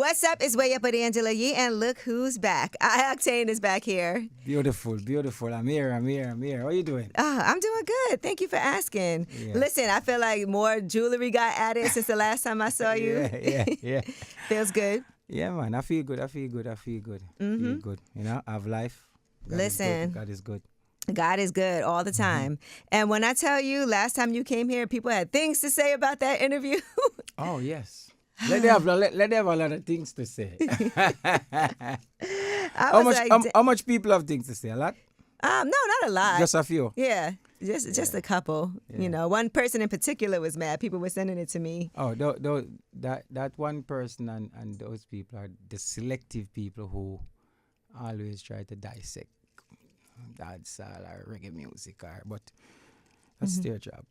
What's up? It's Way Up with Angela Yee, and look who's back. I-Octane is back here. Beautiful. I'm here. How are you doing? I'm doing good. Thank you for asking. Yeah. Listen, I feel like more jewelry got added since the last time I saw you. Yeah. Feels good. Yeah, man. I feel good. Feel good. You know, I have life. Listen. God is good. God is good all the time. And when I tell you, last time you came here, people had things to say about that interview. Oh, yes. Let them have a lot of things to say. How much people have things to say? A lot? No, not a lot. Just a few? Yeah, just a couple. Yeah. You know, one person in particular was mad. People were sending it to me. Oh, that one person and those people are the selective people who always try to dissect dancehall or reggae music, but that's their job.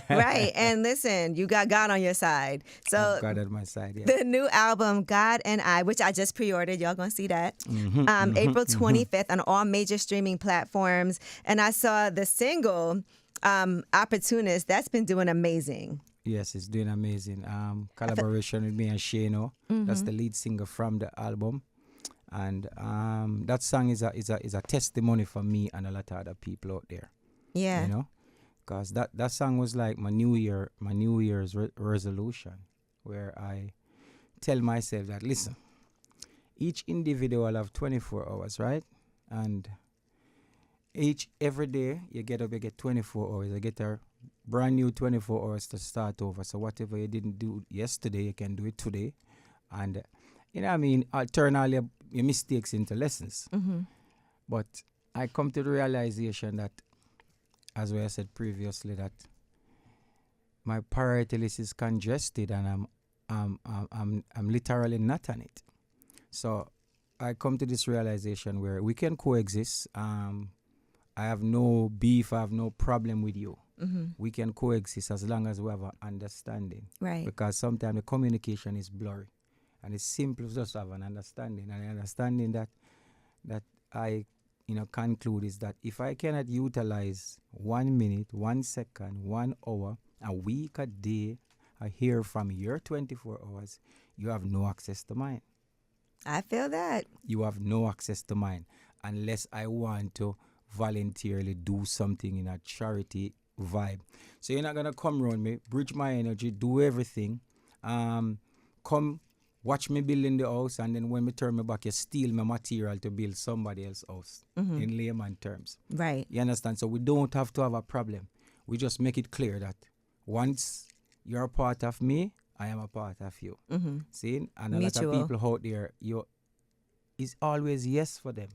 Right. And listen, you got God on your side. So God on my side, yeah. the new album, God and I, which I just pre-ordered, y'all gonna see that, April 25th on all major streaming platforms. And I saw the single, Opportunist, that's been doing amazing. Yes, it's doing amazing. Collaboration with me and Shano. That's the lead singer from the album. And that song is a testimony for me and a lot of other people out there. Yeah. You know? Because that song was like my New Year's resolution, where I tell myself that, listen, each individual have 24 hours, right? And every day you get up, you get 24 hours. You get a brand new 24 hours to start over. So whatever you didn't do yesterday, you can do it today. And, you know what I mean, I'll turn all your mistakes into lessons. But I come to the realization that, as I said previously, that my priority list is congested and I'm literally not on it. So I come to this realization where we can coexist. I have no beef, I have no problem with you. We can coexist as long as we have an understanding. Right. Because sometimes the communication is blurry. And it's simple to just have an understanding. And the understanding that I conclude is that if I cannot utilize 1 minute, 1 second, 1 hour, a week, a day, I hear from your 24 hours, you have no access to mine. I feel that. You have no access to mine unless I want to voluntarily do something in a charity vibe. So you're not going to come around me, bridge my energy, do everything, come watch me building the house, and then when me turn me back, you steal my material to build somebody else's house, in layman terms. Right. You understand? So we don't have to have a problem. We just make it clear that once you're a part of me, I am a part of you. See? And a Mutual. lot of people out there, it's always yes for them.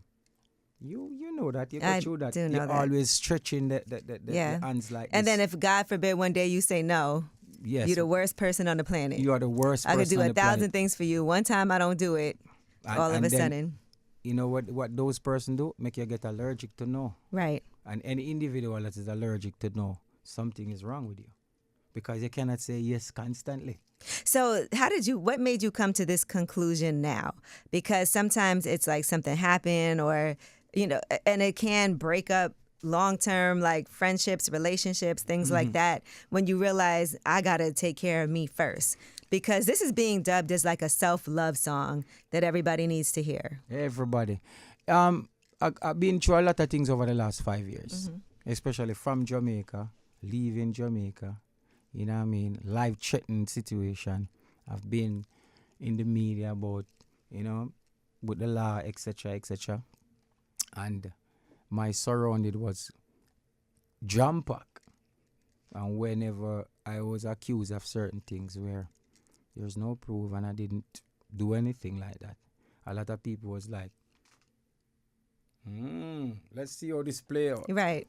You know that. You go through that. do know You're that. always stretching the hands like And this. then if God forbid one day you say no, yes, you're the worst person on the planet. you are the worst person I could do on 1,000 the planet. things for you. One time I don't do it. All of a then, sudden. you know what those persons do? Make you get allergic to no. Right. And any individual that is allergic to no, something is wrong with you. Because you cannot say yes constantly. So what made you come to this conclusion now? Because sometimes it's like something happened or, and it can break up long-term like friendships, relationships, things like that, when you realize I got to take care of me first. Because this is being dubbed as like a self-love song that everybody needs to hear. Everybody. I've been through a lot of things over the last 5 years, especially from Jamaica, leaving Jamaica, you know what I mean, life-threatening situation. I've been in the media about, with the law, etc. And my surrounding was jam-packed. And whenever I was accused of certain things where there's no proof and I didn't do anything like that, a lot of people was like, let's see how this play out. Right.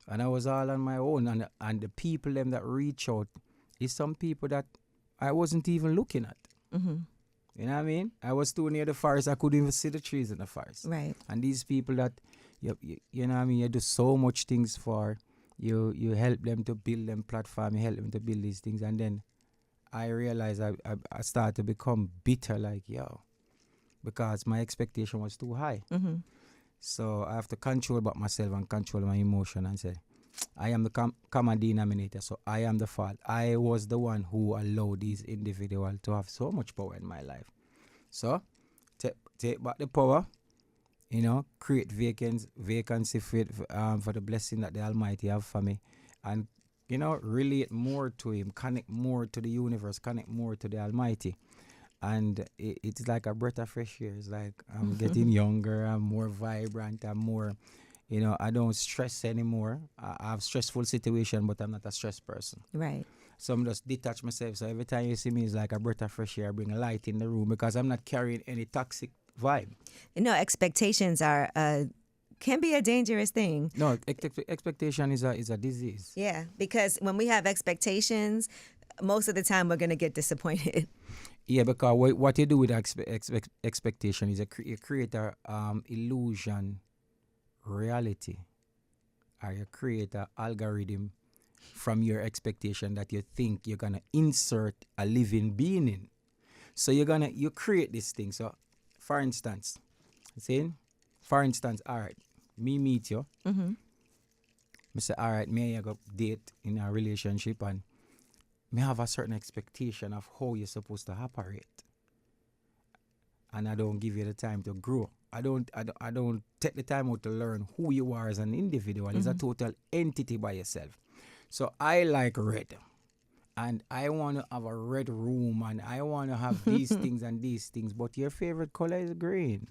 And I was all on my own. And the people them that reach out is some people that I wasn't even looking at. You know what I mean? I was too near the forest. I couldn't even see the trees in the forest. Right. And these people that, you know what I mean, you do so much things for, you help them to build them platform, you help them to build these things. And then I realized I started to become bitter, like, because my expectation was too high. So I have to control about myself and control my emotion and say, I am the common denominator, so I am the fault. I was the one who allowed these individuals to have so much power in my life. So take back the power, create vacancy for the blessing that the Almighty have for me, and relate more to Him, connect more to the universe, connect more to the Almighty. And it's like a breath of fresh air. It's like I'm getting younger, I'm more vibrant, I'm more, I don't stress anymore. I have stressful situation, but I'm not a stressed person. Right. So I'm just detach myself. So every time you see me, it's like a breath of fresh air. I bring a light in the room because I'm not carrying any toxic vibe. Expectations are can be a dangerous thing. No, expectation is a disease. Yeah, because when we have expectations, most of the time we're going to get disappointed. Yeah, because what you do with expectation is you create a illusion reality, or you create an algorithm from your expectation that you think you're gonna insert a living being in. So you create this thing. So for instance, all right, me meet you. Mm-hmm. I say, all right, me and you go date in a relationship, and me have a certain expectation of how you're supposed to operate. And I don't give you the time to grow. I don't take the time out to learn who you are as an individual. It's a total entity by yourself. So I like red, and I want to have a red room, and I want to have these things and these things, but your favorite color is green.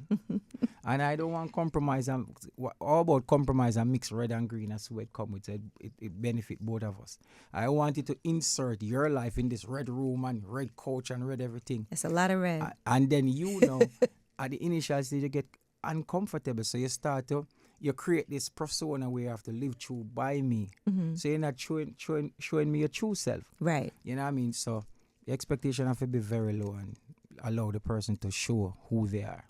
And I don't want compromise. All about compromise and mix red and green. That's where it comes with. It benefit both of us. I want you to insert your life in this red room and red couch and red everything. It's a lot of red. And then at the initial stage, you get uncomfortable. So you create this persona where you have to live through by me. Mm-hmm. So you're not showing me your true self. Right. You know what I mean? So the expectation have to be very low and allow the person to show who they are.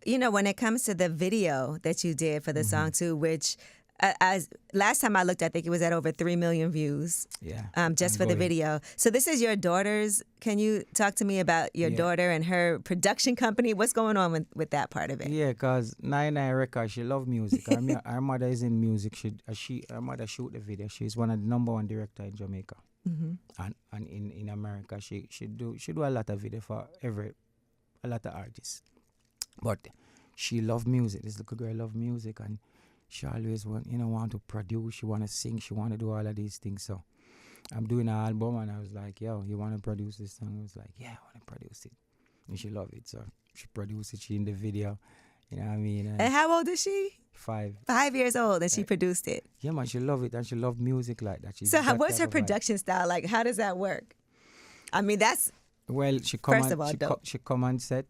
When it comes to the video that you did for the song too, which as last time I looked, I think it was at over 3 million views. Yeah. Just for the video. So this is your daughter's. Can you talk to me about your daughter and her production company? What's going on with that part of it? Yeah, because Nine Records, she love music. Her mother is in music. Her mother shoot the video. She's one of the #1 director in Jamaica. Mm-hmm. And in America, she do a lot of video for a lot of artists. But she love music. This little girl love music, and she always want to produce. She want to sing. She want to do all of these things. So I'm doing an album, and I was like, yo, you want to produce this song? I was like, yeah, I want to produce it. And she love it. So she produced it. She in the video. You know what I mean? And how old is she? 5. 5 years old, and she produced it. Yeah, man, she love it, and she love music like that. What's her production style like? How does that work? I mean, that's... Well, she come on set.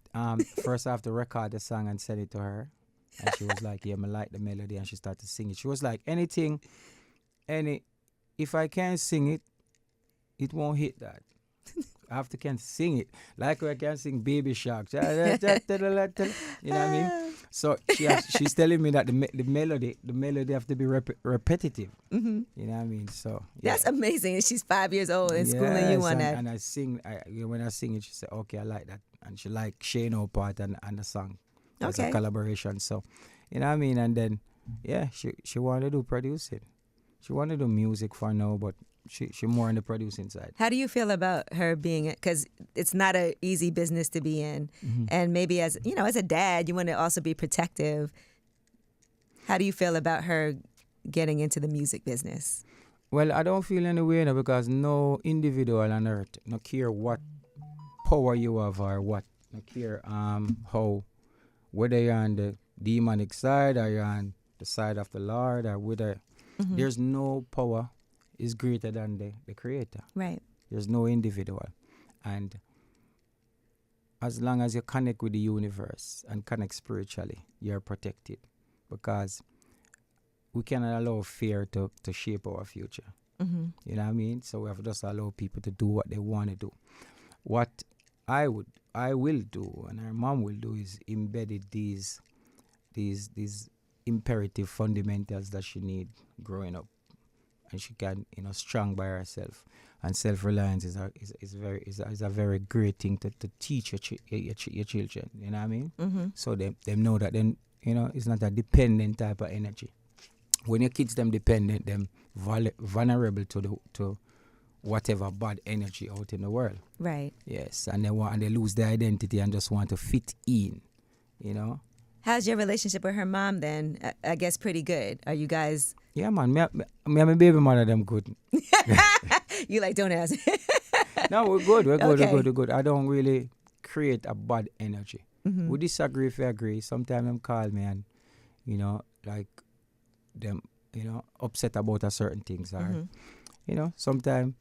First I have to record the song and send it to her. And she was like, yeah, I like the melody, and she started to sing it. She was like, if I can't sing it, it won't hit that. I have to can sing it. Like I can sing Baby Shark. You know what I mean? So she's telling me that the melody have to be repetitive. Mm-hmm. You know what I mean? So yeah. That's amazing. And she's 5 years old and schooling you on that. And I sing. When I sing it, she said, okay, I like that. And she like Shano part and the song. That's a collaboration. So, you know what I mean? And then, yeah, she wanted to produce it. She wanted to do music for now, but she more on the producing side. How do you feel about her being, because it's not an easy business to be in, and maybe as a dad, you want to also be protective. How do you feel about her getting into the music business? Well, I don't feel any way now, because no individual on earth, no care what power you have or what, no care how, whether you're on the demonic side or you're on the side of the Lord, or whether there's no power is greater than the creator. Right. There's no individual. And as long as you connect with the universe and connect spiritually, you're protected. Because we cannot allow fear to shape our future. Mm-hmm. You know what I mean? So we have to just allow people to do what they want to do. What I will do, and our mom will do, is embedded these imperative fundamentals that she need growing up. And she can, strong by herself. And self-reliance is a very great thing to teach your children. You know what I mean? Mm-hmm. So them know that then it's not a dependent type of energy. When your kids them dependent, them vulnerable to whatever bad energy out in the world. Right. Yes, and they lose their identity and just want to fit in, you know. How's your relationship with her mom then? I guess pretty good. Are you guys? Yeah, man. Me and my baby mother, them good. You like, don't ask. No, we're good. We're good. Okay. We're good. I don't really create a bad energy. Mm-hmm. We disagree if we agree. Sometimes them call me and, you know, like them, you know, upset about a certain things. Or, Mm-hmm. you know, sometimes,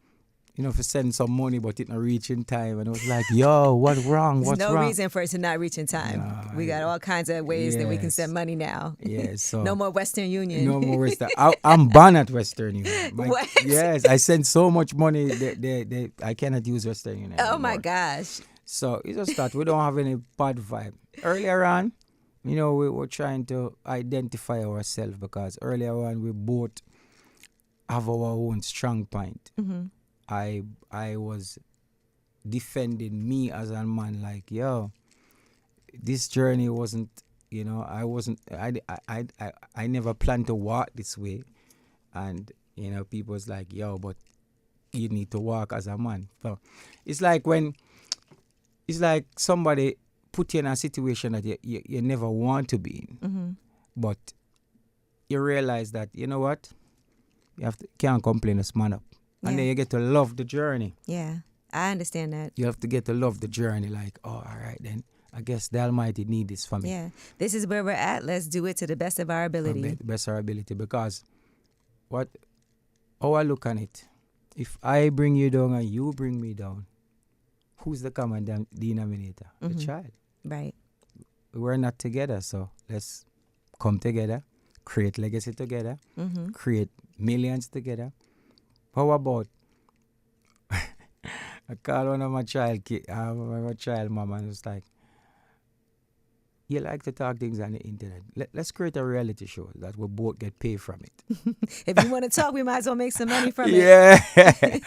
you know, if you send some money but it not reach in time, and it was like, yo, what's wrong? There's What's no wrong? reason for it to not reach in time. No, We got all kinds of ways that we can yes. send money now. Yes, so No more Western Union. no more Western. I'm banned at Western Union. What? Yes, I send so much money. I cannot use Western Union. Oh my anymore. gosh. So it's just that we don't have any bad vibe. Earlier on, you know, we were trying to identify ourselves because earlier on we both have our own strong point. Mm-hmm. I was defending me as a man, like, yo, this journey wasn't, you know, I never planned to walk this way. And, you know, people was like, yo, but you need to walk as a man. So it's like somebody put you in a situation that you never want to be in. Mm-hmm. But you realize that, you know what? Can't complain, just man up. And Yeah. then you get to love the journey. Yeah, I understand that. You have to get to love the journey. Like, oh, all right, then I guess the Almighty need this for me. Yeah, this is where we're at. Let's do it to the best of our ability. Best our ability. Because how I look on it, if I bring you down and you bring me down, who's the common denominator? Mm-hmm. The child. Right. We're not together, so let's come together, create legacy together, Mm-hmm. create millions together. How about I call one of my my child mama and was like, you like to talk things on the internet. Let's create a reality show that we both get paid from it. If you want to talk, we might as well make some money from it. Yeah.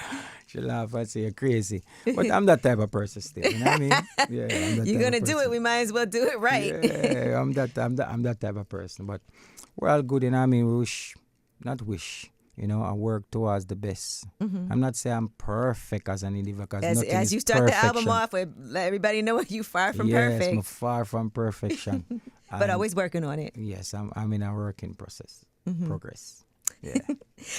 She laugh and say you're crazy. But I'm that type of person still. You know what I mean? Yeah. I'm that You're type gonna of do it. person. We might as well do it right. Yeah, I'm that type of person. But we're all good, you know what I mean? We you know, I work towards the best. Mm-hmm. I'm not saying I'm perfect as an individual, because nothing As is you start perfection. the album off with, let everybody know you far from Yes, perfect, I'm far from perfection. but And always working on it. yes, I'm in a working process, Mm-hmm. progress. Yeah.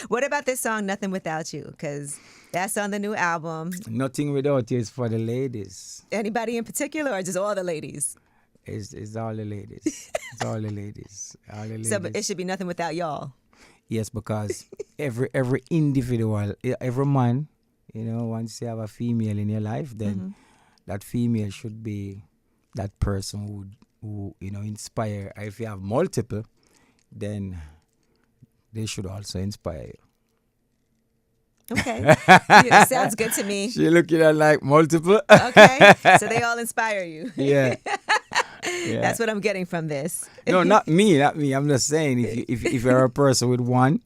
What about this song, Nothing Without You? Because that's on the new album. Nothing without you is for the ladies. Anybody in particular or just all the ladies? It's all the ladies. It's all the ladies. All the ladies. So but it should be nothing without y'all. Yes, because every individual, every man, you know, once you have a female in your life, then Mm-hmm. that female should be that person who you know, inspire. If you have multiple, then they should also inspire you. Okay. Yeah, sounds good to me. She looking at like multiple. Okay. So they all inspire you. Yeah. Yeah. That's what I'm getting from this. No, not me. I'm just saying, if you're a person with one,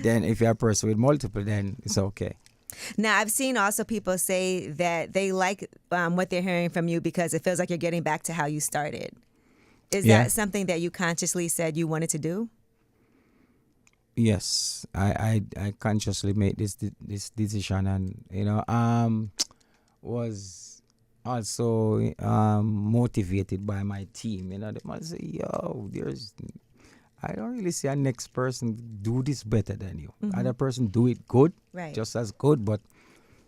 then if you're a person with multiple, then it's okay. Now, I've seen also people say that they like what they're hearing from you because it feels like you're getting back to how you started. Is Yeah. that something that you consciously said you wanted to do? Yes, I consciously made this decision, and you know, was also motivated by my team. You know, they must say, "Yo, I don't really see a next person do this better than you. Mm-hmm. Other person do it good, Right. just as good, but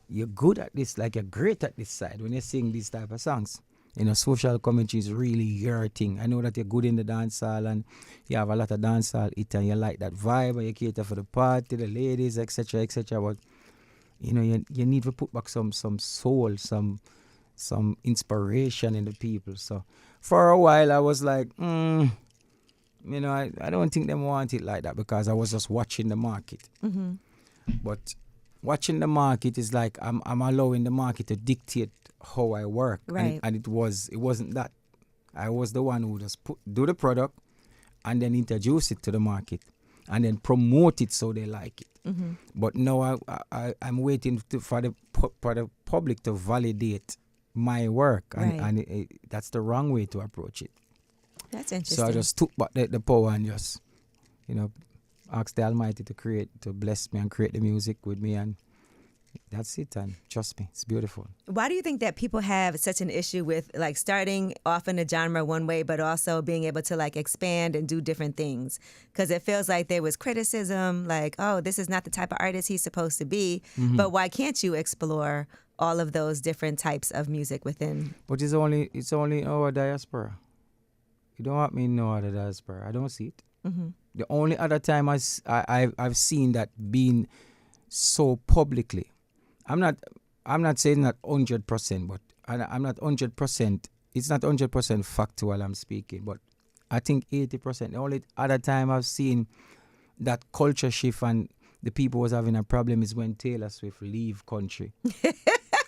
you're good at this, like you're great at this side when you sing these type of songs." You know, social commentary is really your thing. I know that you're good in the dancehall and you have a lot of dancehall hit and you like that vibe and you cater for the party, the ladies, etc., etc. But you know, you need to put back some soul, some inspiration in the people. So for a while I was like, you know, I don't think them want it like that, because I was just watching the market. Mm-hmm. But watching the market is like I'm allowing the market to dictate how I work. Right. And it wasn't that. I was the one who just do the product and then introduce it to the market and then promote it so they like it. Mm-hmm. But now I'm waiting for the public to validate my work, Right. and that's the wrong way to approach it. That's interesting. So I just took back the power and just, you know, asked the Almighty to bless me and create the music with me, and That's it, and trust me, it's beautiful. Why do you think that people have such an issue with like starting off in a genre one way, but also being able to like expand and do different things? Because it feels like there was criticism, like, oh, this is not the type of artist he's supposed to be. But why can't you explore all of those different types of music within? But it's only our diaspora. You don't want me in no other diaspora. I don't see it. The only other time I've seen that being so publicly, I'm not saying that 100%, but I'm not 100%. It's not 100% factual I'm speaking, but I think 80%. The only other time I've seen that culture shift and the people was having a problem is when Taylor Swift leave country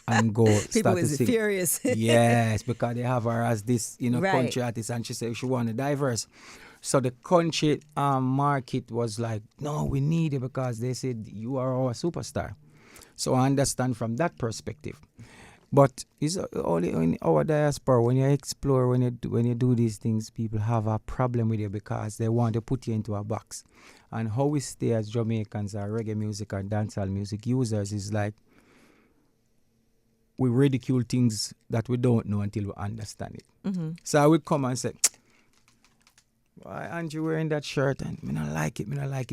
and go People start to was sing. furious. Yes, because they have her as this, Right. country artist, and she said she wanted diverse. So the country market was like, no, we need it because they said you are our superstar. So I understand from that perspective. But it's only in our diaspora, when you explore, when you do these things, people have a problem with you because they want to put you into a box. And how we stay as Jamaicans or reggae music or dancehall music users is like, we ridicule things that we don't know until we understand it. So I would come and say, why aren't you wearing that shirt? And me not like it.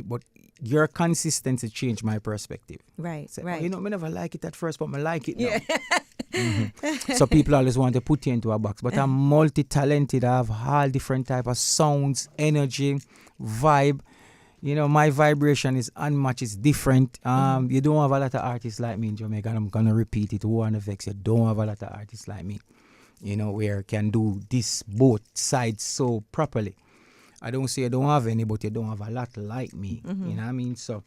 But your consistency changed my perspective. Right, Say, right. me never like it at first, but I like it now. So people always want to put you into a box. But I'm multi-talented. I have all different type of sounds, energy, vibe. My vibration is unmatched. It's different. You don't have a lot of artists like me in Jamaica. And I'm going to repeat it. Who want to vex? You don't have a lot of artists like me, where can do this both sides so properly. I don't say I don't have any, but you don't have a lot like me. You know what I mean? So,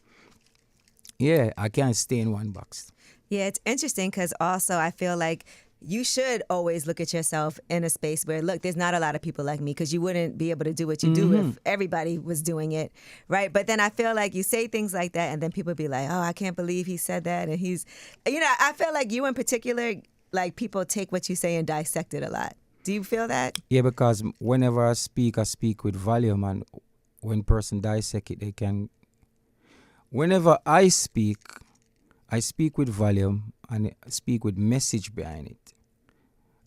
yeah, I can't stay in one box. Yeah, it's interesting because also I feel like you should always look at yourself in a space where, look, there's not a lot of people like me, because you wouldn't be able to do what you do if everybody was doing it, right? But then I feel like you say things like that and then people be like, oh, I can't believe he said that. And he's, I feel like you in particular, like people take what you say and dissect it a lot. Do you feel that? Yeah, because whenever I speak with volume, and when person dissect it, they can. Whenever I speak with volume and speak with message behind it.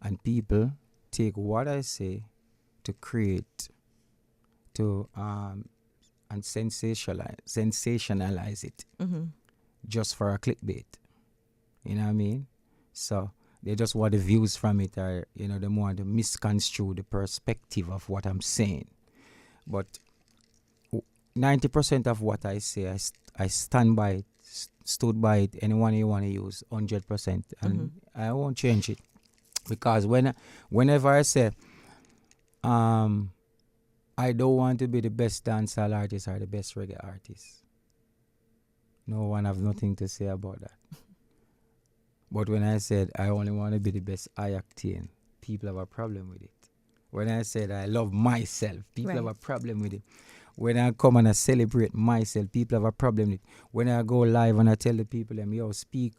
And people take what I say to create, and sensationalize it just for a clickbait. You know what I mean? So they just want the views from it, or they want to misconstrue the perspective of what I'm saying. But 90% of what I say, I stand by it, stood by it. Anyone you want to use, 100%, and I won't change it. Because whenever I say, I don't want to be the best dancehall artist or the best reggae artist, no one have nothing to say about that. But when I said I only want to be the best I-Octane, people have a problem with it. When I said I love myself, people have a problem with it. When I come and I celebrate myself, people have a problem with it. When I go live and I tell the people, yo, speak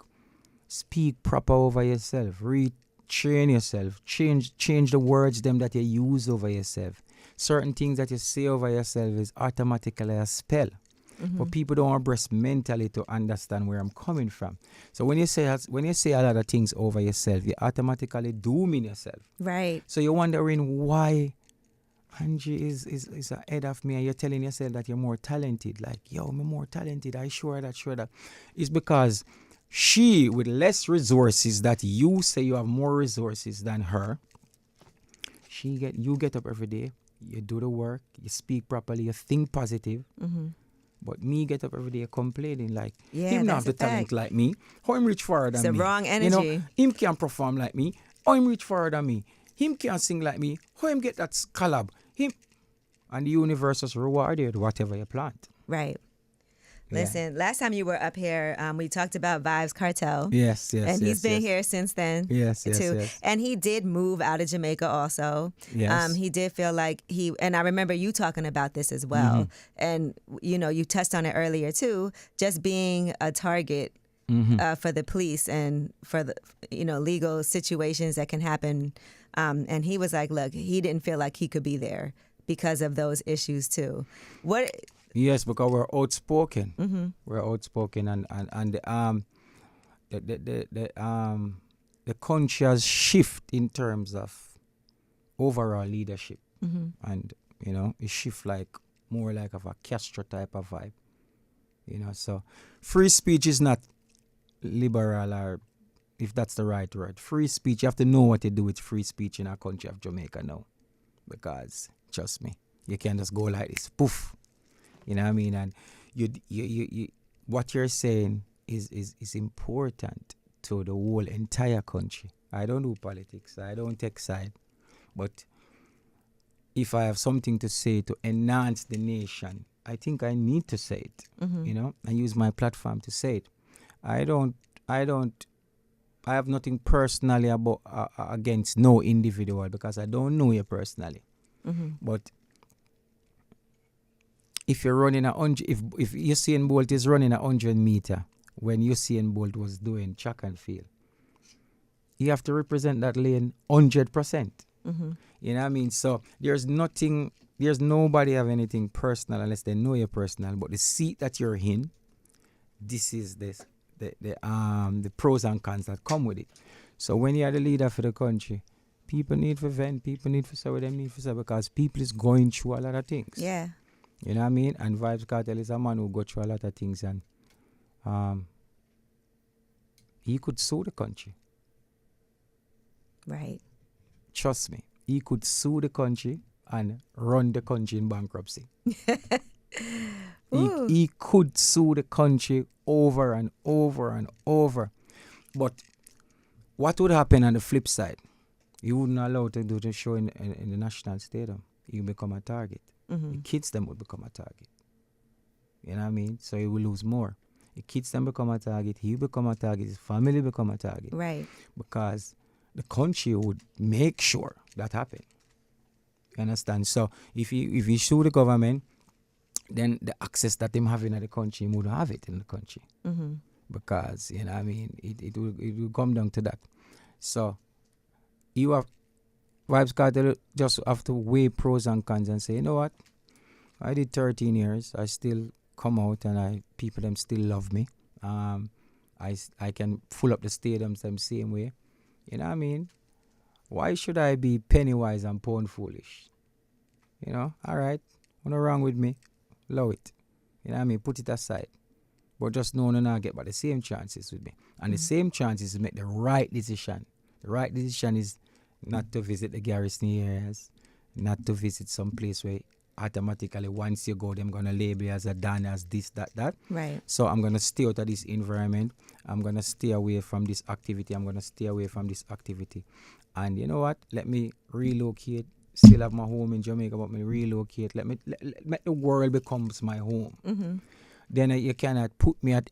proper over yourself, retrain yourself, change the words them that you use over yourself. Certain things that you say over yourself is automatically a spell. But people don't embrace mentally to understand where I'm coming from. So when you say a lot of things over yourself, you're automatically dooming yourself. Right. So you're wondering why Angie is ahead of me, and you're telling yourself that you're more talented. Like, yo, I'm more talented. I sure that. It's because she, with less resources that you say you have more resources than her, you get up every day, you do the work, you speak properly, you think positive. But me get up every day complaining like, him not have the talent like me. How him reach forward than me? It's the wrong energy. Him can't perform like me. How him reach forward than me? Him can't sing like me. How him get that collab? And the universe has rewarded whatever you plant. Right. Listen, last time you were up here, we talked about Vybz Kartel. Yes. And he's been here since then. Yes. And he did move out of Jamaica also. Yes. He did feel like and I remember you talking about this as well. And, you touched on it earlier too, just being a target for the police and for the, legal situations that can happen. And he was like, look, he didn't feel like he could be there because of those issues too. Yes, because we're outspoken. We're outspoken, and the country has shift in terms of overall leadership, and it shift like more like of a Castro type of vibe. So free speech is not liberal, or if that's the right word. Free speech, you have to know what to do with free speech in our country of Jamaica now, because trust me, you can't just go like this, poof. You know what I mean? And you what you're saying is important to the whole entire country. I don't do politics, I don't take side, but if I have something to say to enhance the nation, I think I need to say it, and use my platform to say it. I have nothing personally about against no individual, because I don't know you personally. But if you're running if Usain Bolt is running 100 meter when Usain Bolt was doing track and field, you have to represent that lane 100%. You know what I mean? So there's nobody have anything personal unless they know you're personal. But the seat that you're in, this is the pros and cons that come with it. So when you are the leader for the country, people need to vent, people need to say what they need to say, because people is going through a lot of things. Yeah. You know what I mean? And Vybz Kartel is a man who go through a lot of things, and he could sue the country. Right. Trust me, he could sue the country and run the country in bankruptcy. He could sue the country over and over and over. But what would happen on the flip side? He wouldn't allow to do the show in the National Stadium. He would become a target. The kids them would become a target. You know what I mean? So he will lose more. The kids them become a target, he will become a target, his family become a target. Right. Because the country would make sure that happen. You understand? So if you sue the government, then the access that them having in the country, he wouldn't have it in the country. Because, you know what I mean, it will come down to that. So you have Vybz Kartel just have to weigh pros and cons and say, you know what? I did 13 years. I still come out and people them still love me. I can fill up the stadiums the same way. You know what I mean? Why should I be penny wise and pound foolish? All right. What's wrong with me? Allow it. You know what I mean? Put it aside. But just know no get but the same chances with me. And the same chances to make the right decision. The right decision is not to visit the garrison areas, not to visit some place where automatically once you go, they're going to label you as a Dan, as this, that. Right. So I'm going to stay out of this environment. I'm going to stay away from this activity. I'm going to stay away from this activity. And you know what? Let me relocate. Still have my home in Jamaica, but me relocate. Let the world becomes my home. Then you cannot put me at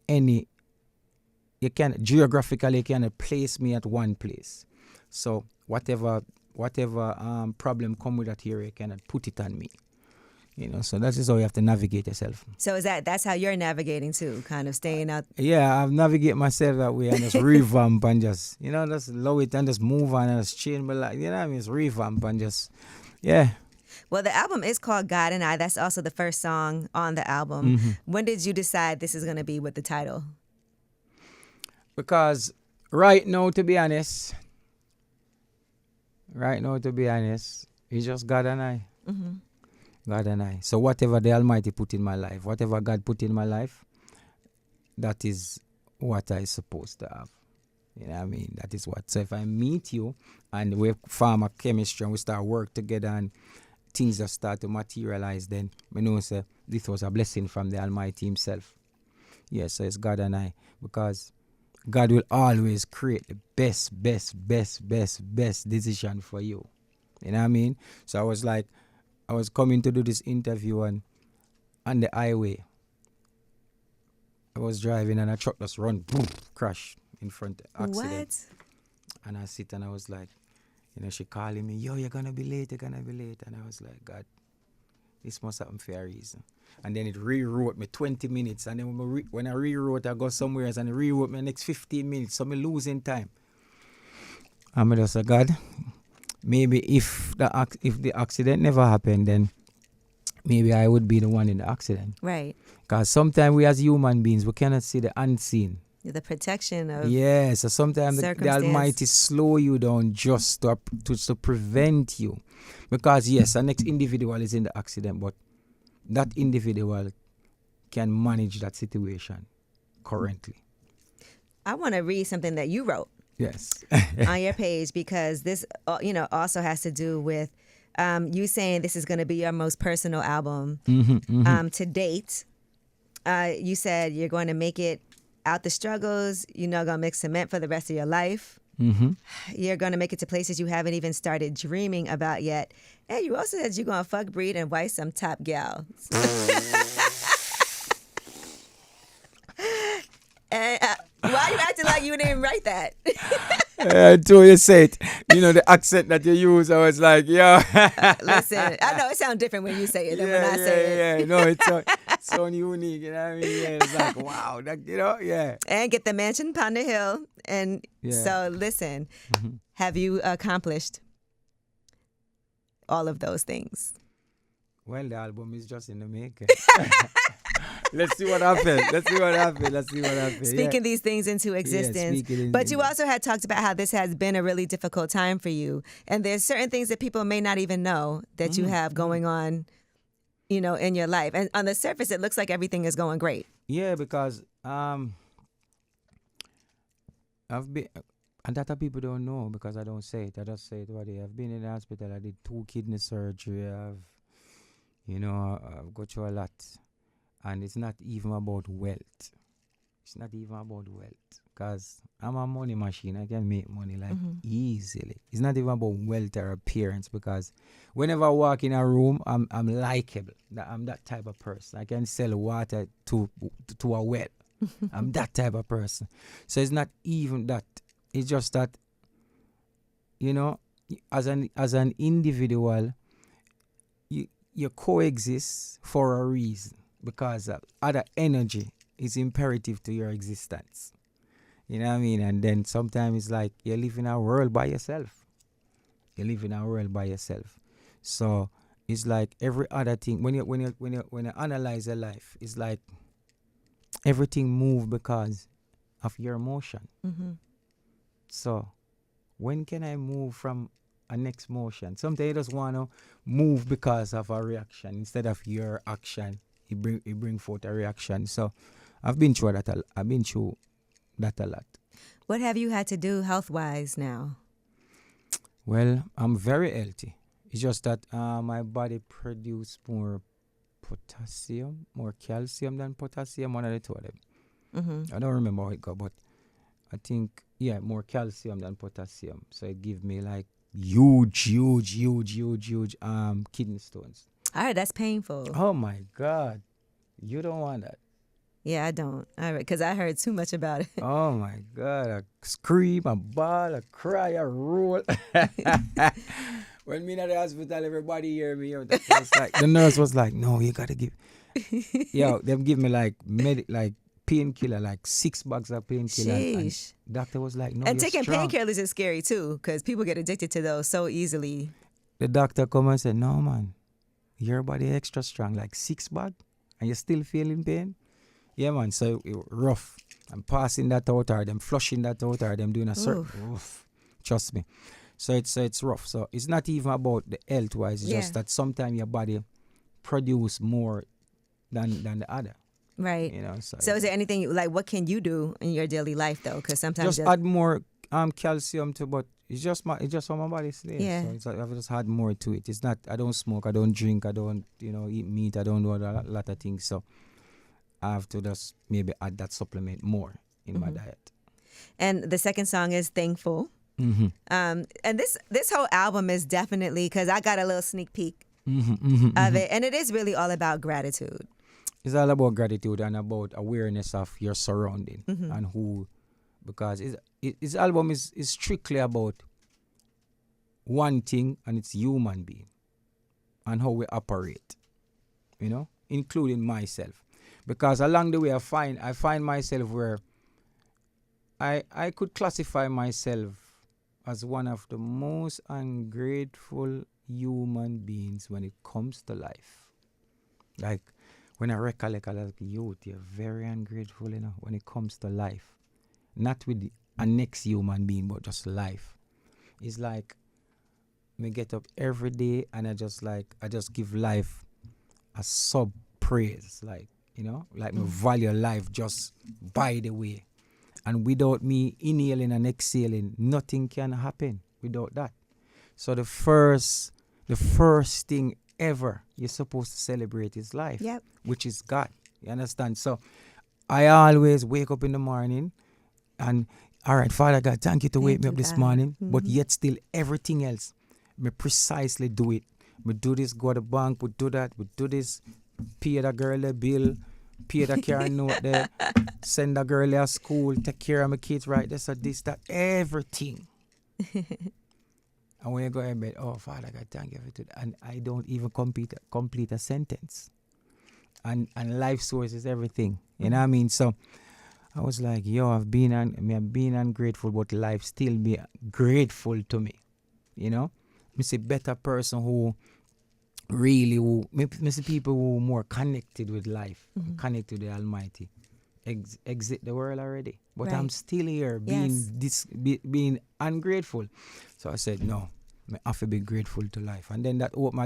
geographically, you cannot place me at one place. So whatever problem come with that area, you cannot put it on me. So that is how you have to navigate yourself. So that's how you're navigating too, kind of staying out. Yeah, I've navigated myself that way and just revamp and just, just allow it and just move on and just change my life. You know what I mean? Just revamp and just, yeah. Well, the album is called God and I. That's also the first song on the album. When did you decide this is going to be with the title? Because right now, to be honest, it's just God and I. God and I. So whatever the Almighty put in my life, whatever God put in my life, that is what I'm supposed to have. You know what I mean? That is what. So if I meet you and we form a chemistry and we start work together and things just start to materialize, then I know say this was a blessing from the Almighty himself. Yes, so it's God and I. Because God will always create the best decision for you. You know what I mean? So I was coming to do this interview and on the highway, I was driving and a truck just run, boom, crash in front, accident. What? And I sit and I was like, she calling me, yo, you're gonna be late. And I was like, God, this must happen for a reason. And then it rewrote me 20 minutes. And then when I rewrote, I go somewhere else and it rewrote me next 15 minutes. So I'm losing time. And I just said, God, maybe if the accident never happened, then maybe I would be the one in the accident. Right. Because sometimes we as human beings, we cannot see the unseen. The protection of Yeah, so sometimes the Almighty slow you down just to prevent you. Because yes, the next individual is in the accident, but that individual can manage that situation currently. I want to read something that you wrote. Yes. On your page, because this, also has to do with you saying this is going to be your most personal album to date. You said you're going to make it out the struggles. You're not going to mix cement for the rest of your life. You're going to make it to places you haven't even started dreaming about yet. And you also said you're going to fuck, breed, and wife some top gals. And why are you acting like you didn't write that? Until you say it, the accent that you use, I was like, yeah. Listen, I know it sounds different when you say it than when I say it. Yeah, no, it's so unique, you know what I mean? Yeah, it's like, wow, yeah. And get the mansion upon the hill. And so, listen, have you accomplished all of those things? Well, the album is just in the making. Let's see what happens. Speaking these things into existence. But you also had talked about how this has been a really difficult time for you. And there's certain things that people may not even know that you have going on, in your life. And on the surface, it looks like everything is going great. Yeah, because I've been, and that people don't know because I don't say it. I just say it what I've been in the hospital. I did 2 kidney surgery. I've got through a lot. And it's not even about wealth. Because I'm a money machine. I can make money easily. It's not even about wealth or appearance, because whenever I walk in a room, I'm likable. I'm that type of person. I can sell water to a well. I'm that type of person. So it's not even that. It's just that, as an individual, you coexist for a reason. Because other energy is imperative to your existence. You know what I mean? And then sometimes it's like you live in a world by yourself. So it's like every other thing. When you analyze your life, it's like everything moves because of your emotion. So when can I move from a next motion? Sometimes you just want to move because of a reaction instead of your action. It bring forth a reaction. So I've been through that a lot. What have you had to do health-wise now? Well, I'm very healthy. It's just that my body produces more potassium, more calcium than potassium, one of the two of them. I don't remember how it goes, but I think, more calcium than potassium. So it gives me like huge kidney stones. All right, that's painful. Oh my God. You don't want that. Yeah, I don't. All right, because I heard too much about it. Oh my God. I scream, I bawl, I cry, I roll. When me at the hospital, everybody hear me. The nurse was like, no, you got to give. Them give me like painkiller, like 6 bags of painkiller. And doctor was like, no, and you're taking strong. painkillers is scary too, because people get addicted to those so easily. The doctor come and said, no, man. Your body extra strong, like 6 bags, and you're still feeling pain? Yeah, man, so it rough. I'm passing that out, or them flushing that out, or them doing a certain... Trust me. So it's rough. So it's not even about the health-wise. It's just that sometimes your body produce more than the other. Right. So is there anything, what can you do in your daily life, though? Because sometimes... Just add more calcium to, but it's just how my body sleeps. Yeah. So it's like I've just had more to it. It's not, I don't smoke, I don't drink, I don't, eat meat, I don't do a lot of things. So I have to just maybe add that supplement more in my diet. And the second song is Thankful. And this whole album is definitely, because I got a little sneak peek of it, and it is really all about gratitude. It's all about gratitude and about awareness of your surrounding and who, because his album is strictly about one thing, and it's human being and how we operate, including myself. Because along the way I find myself where I could classify myself as one of the most ungrateful human beings when it comes to life. Like when I recollect as a youth, you're very ungrateful, when it comes to life. not with a next human being, but just life. It's like me get up every day and I just give life a sub praise, like, like me value life just by the way. And without me inhaling and exhaling, nothing can happen without that. So the first thing ever you're supposed to celebrate is life, Yep. which is God. You understand? So I always wake up in the morning and, all right, Father God, thank you to wake me up this morning, but yet still everything else, me precisely do it. We do this, go to the bank, we do that, we do this, pay the girl a bill, pay the car note there, send the girl to school, take care of my kids, right? This, that, everything. And when you go in bed, oh, Father God, thank you for today. And I don't even complete a sentence. And life source is everything. You know what I mean? So I was like, yo, I've been ungrateful, but life still be grateful to me. You know? I see better person who see people who are more connected with life, connected to the Almighty, exit the world already. But Right. I'm still here being ungrateful. So I said, no, I have to be grateful to life. And then that opened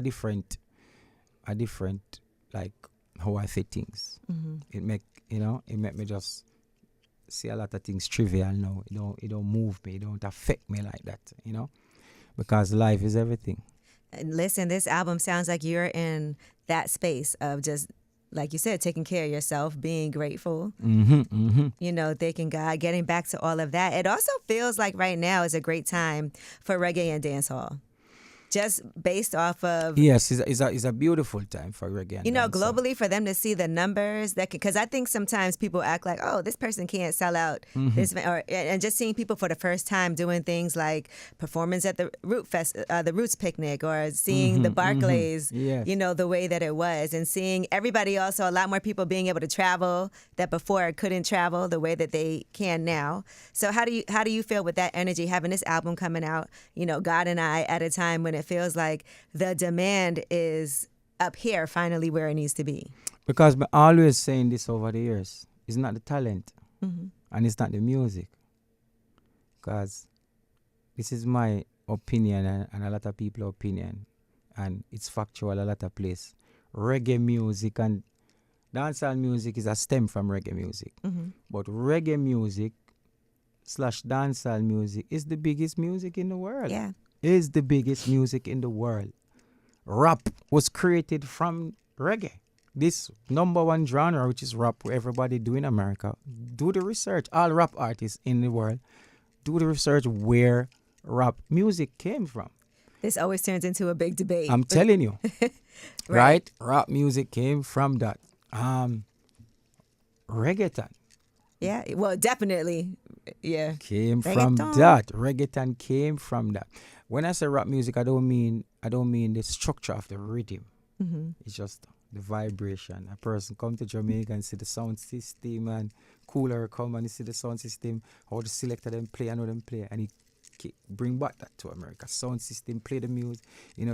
a different like how I see things. It make me just see a lot of things trivial now. It don't move me. It don't affect me like that, because life is everything. And listen, this album sounds like you're in that space of just, like you said, taking care of yourself, being grateful, thanking God, getting back to all of that. It also feels like right now is a great time for reggae and dancehall. Just based off of... Yes, it's a beautiful time for reggae and dancehall. Globally, for them to see the numbers, because I think sometimes people act like, oh, this person can't sell out this, and just seeing people for the first time doing things like performance at the the Roots picnic, or seeing the Barclays, Yes. the way that it was, and seeing everybody also, a lot more people being able to travel that before couldn't travel the way that they can now. So how do you feel with that energy, having this album coming out, God and I, at a time when it feels like the demand is up here finally where it needs to be? Because I'm always saying this over the years. It's not the talent and it's not the music. Because this is my opinion and a lot of people's opinion, and it's factual a lot of place. Reggae music and dancehall music is a stem from reggae music. But reggae music / dancehall music is the biggest music in the world. Yeah. Is the biggest music in the world. Rap was created from reggae. This number one genre, which is rap, where everybody do in America. Do the research. All rap artists in the world, do the research where rap music came from. This always turns into a big debate. I'm telling you. Right. Rap music came from that. Reggaeton. Yeah, well, definitely. Yeah. Came from that. Reggaeton came from that. When I say rap music, I don't mean the structure of the rhythm. It's just the vibration. A person come to Jamaica and see the sound system, and Cooler come and see the sound system, how the selector them play, I know them play, and he bring back that to America. Sound system, play the music,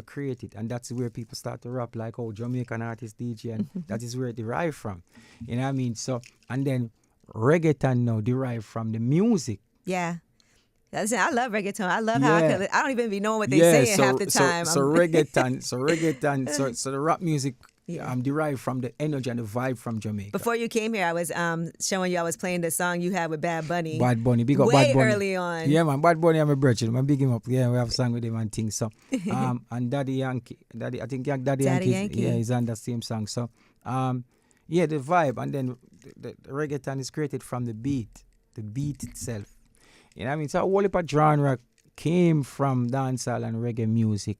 create it. And that's where people start to rap, like, oh, Jamaican artist DJ, and that is where it derived from. You know what I mean? So, and then reggaeton now derived from the music. Yeah. Listen, I love reggaeton. I love how I don't even be knowing what they're saying half the time. So reggaeton, so the rap music derived from the energy and the vibe from Jamaica. Before you came here, I was showing you, I was playing the song you had with Bad Bunny. Bad Bunny, big up way Bad Bunny. early on. Yeah, man, Bad Bunny, I'm a brother. I'm big him up. Yeah, we have sung with him and things. So, and Daddy Yankee, I think Daddy Yankee. Yeah, he's on that same song. So, the vibe, and then the reggaeton is created from the beat itself. You know what I mean? So a whole heap of genre came from dancehall and reggae music.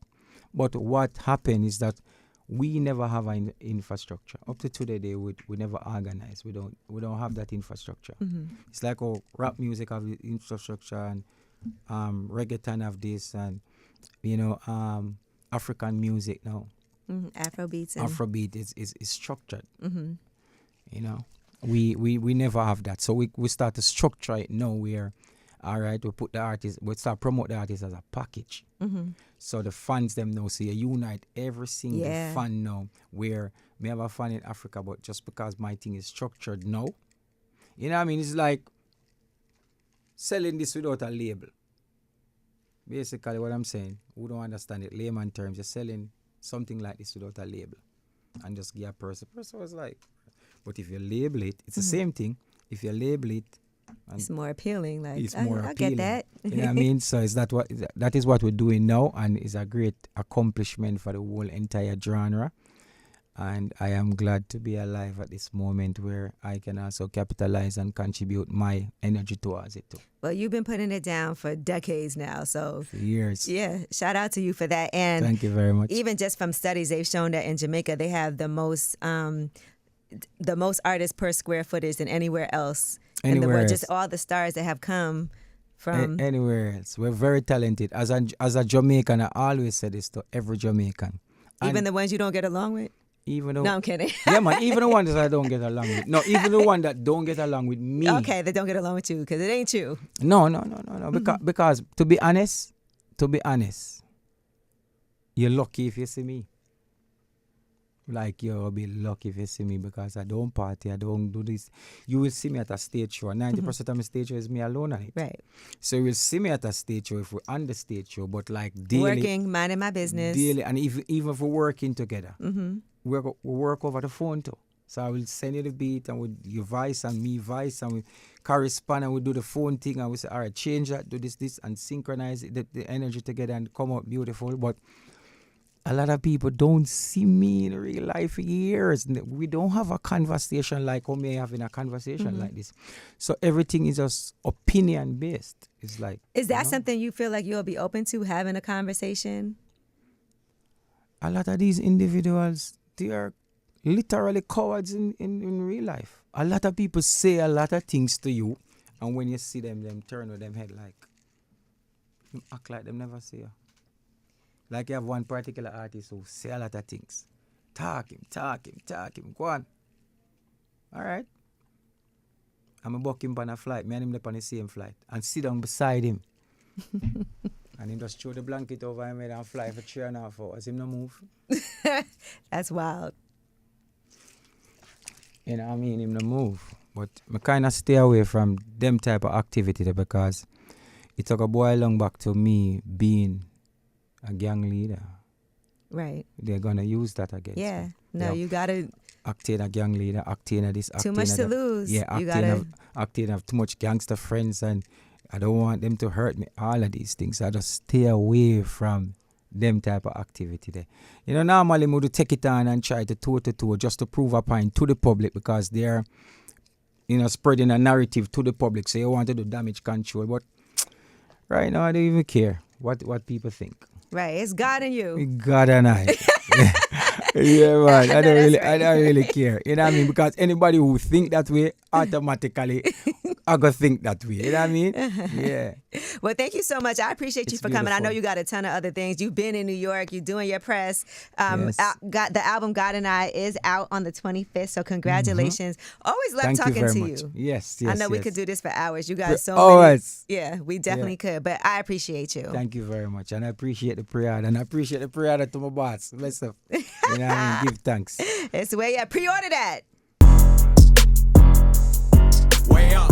But what happened is that we never have an infrastructure. Up to today, we never organize. We don't have that infrastructure. It's like rap music have the infrastructure, and reggaeton have this, and African music now. Afrobeat is structured. We never have that. So we start to structure it now where, all right, we start promote the artist as a package. So the fans them now, so you unite every single fan now, where we have a fan in Africa, but just because my thing is structured now, you know what I mean? It's like selling this without a label. Basically, what I'm saying, who don't understand it, layman terms, you're selling something like this without a label and just give a person. Person was like, but if you label it, it's the same thing. If you label it, and It's more appealing. Like, it's more I appealing. get that. You know what I mean? So that is what we're doing now, and it's a great accomplishment for the whole entire genre. And I am glad to be alive at this moment where I can also capitalize and contribute my energy towards it too. Well, you've been putting it down for decades now. So, For years. yeah, shout out to you for that. And Thank you very much. even just from studies, they've shown that in Jamaica, they have the most artists per square footage than anywhere else in the Anywhere world. else. Just all the stars that have come from. Anywhere else. We're very talented. As a Jamaican, I always say this to every Jamaican. Even And the ones you don't get along with? even though, No, I'm kidding. yeah, man, even the ones that I don't get along with. No, even the one that don't get along with me. Okay, they don't get along with you because it ain't you. No. Because to be honest, you're lucky if you see me. Like, you'll be lucky if you see me because I don't party, I don't do this. You will see me at a stage show. 90% of my stage show is me alone on it. Right. So you will see me at a stage show if we're on the stage show, but like daily. Working, minding my business. Daily, and even if we're working together, Mm-hmm. we work over the phone too. So I will send you the beat and with your voice and me voice and we correspond and we do the phone thing and we say, all right, change that, do this and synchronize the energy together and come out beautiful. But a lot of people don't see me in real life for years. We don't have a conversation like how may having a conversation like this. So everything is just opinion based. It's like, Is that you know? something you feel like you'll be open to having a conversation? A lot of these individuals, they are literally cowards in real life. A lot of people say a lot of things to you, and when you see them turn with them head like, them act like them never say you. Like you have one particular artist who say a lot of things. Talk him, go on. All right. I'm a book him on a flight, me and him on the same flight, and sit down beside him. And him just throw the blanket over him and fly for 3.5 hours. Him no move. That's wild. You know what I mean? Him no move. But I kind of stay away from them type of activity there because it took a boy long back to me being a gang leader. Right. They're going to use that against Yeah. me. No, Yeah. you got to. Octane a gang leader, Octane a this, Octane Too much a to that. lose. Yeah, You Octane have too much gangster friends and I don't want them to hurt me. All of these things. I just stay away from them type of activity there. You know, normally we would take it on and try to toe just to prove a point to the public because they're, spreading a narrative to the public. So you want to do damage control. But right now I don't even care what people think. Right. It's God and you. God and I. Yeah, man. I don't really care. You know what I mean? Because anybody who think that way, automatically, I go think that way. You know what I mean? Yeah. Well, thank you so much. I appreciate you It's for coming. I know beautiful. you got a ton of other things. You've been in New York. You're doing your press. Yes. Got the album God and I is out on the 25th. So congratulations. Always love Thank you talking very to much. you. Yes. I know we yes. could do this for hours. You got so Oh, many. yes. Yeah, we definitely could. But I appreciate you. Thank you very much. And I appreciate the prayer. And I appreciate the prayer to my boss. Bless up. You know what I mean? Give thanks. It's the way. Yeah, pre-order that. Way up.